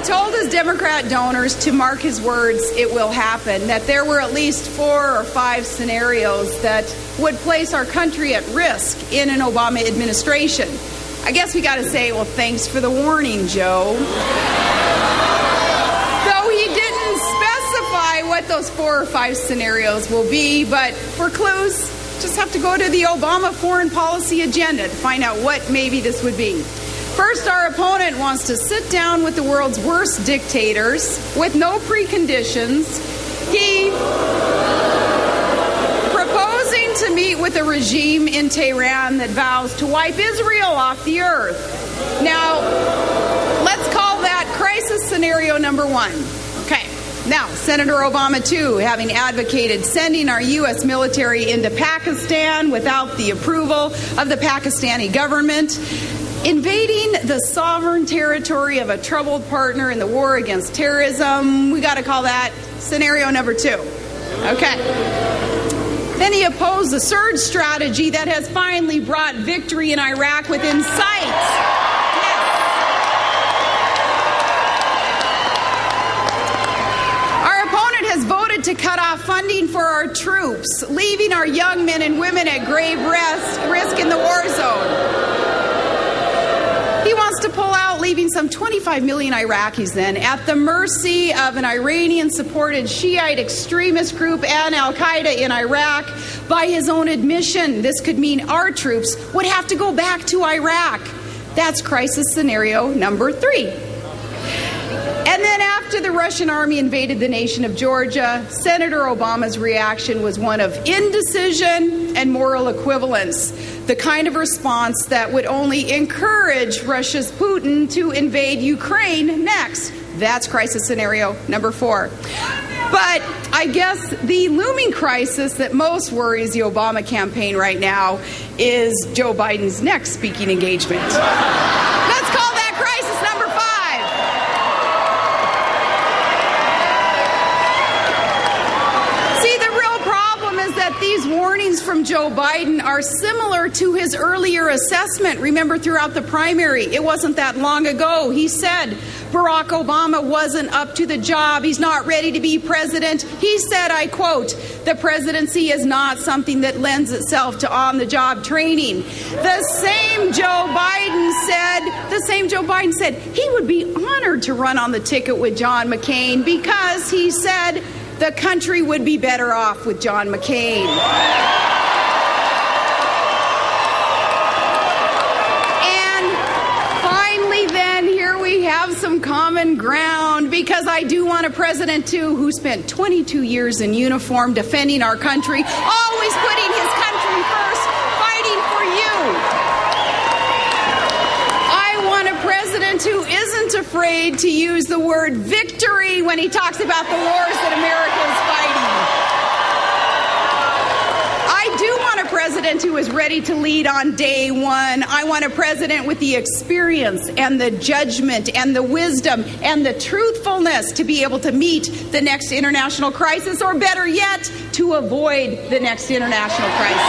told his Democrat donors to mark his words, it will happen, that there were at least 4 or 5 scenarios that would place our country at risk in an Obama administration. I guess we got to say, well, thanks for the warning, Joe. Though he didn't specify what those 4 or 5 scenarios will be, but for clues, just have to go to the Obama foreign policy agenda to find out what maybe this would be. First, our opponent wants to sit down with the world's worst dictators with no preconditions. He proposing to meet with a regime in Tehran that vows to wipe Israel off the earth. Now, let's call that crisis scenario number 1. Okay. Now, Senator Obama, too, having advocated sending our U.S. military into Pakistan without the approval of the Pakistani government, invading the sovereign territory of a troubled partner in the war against terrorism, we got to call that scenario number 2. Okay. Then he opposed the surge strategy that has finally brought victory in Iraq within sight. Yes. Our opponent has voted to cut off funding for our troops, leaving our young men and women at grave risk in the war zone. He wants to pull out, leaving some 25 million Iraqis then at the mercy of an Iranian-supported Shiite extremist group and al-Qaeda in Iraq. By his own admission, this could mean our troops would have to go back to Iraq. That's crisis scenario number 3. And then after the Russian army invaded the nation of Georgia, Senator Obama's reaction was one of indecision and moral equivalence, the kind of response that would only encourage Russia's Putin to invade Ukraine next. That's crisis scenario number 4. But I guess the looming crisis that most worries the Obama campaign right now is Joe Biden's next speaking engagement. Let's call that crisis number 5. These warnings from Joe Biden are similar to his earlier assessment. Remember, throughout the primary, it wasn't that long ago, he said Barack Obama wasn't up to the job. He's not ready to be president. He said, I quote, "The presidency is not something that lends itself to on-the-job training." The same Joe Biden said he would be honored to run on the ticket with John McCain because he said the country would be better off with John McCain. And finally, then, here we have some common ground, because I do want a president, too, who spent 22 years in uniform defending our country, always putting his country first, fighting for you. I want a president who isn't afraid to use the word victory when he talks about the wars that America is fighting. I do want a president who is ready to lead on day one. I want a president with the experience and the judgment and the wisdom and the truthfulness to be able to meet the next international crisis, or better yet, to avoid the next international crisis.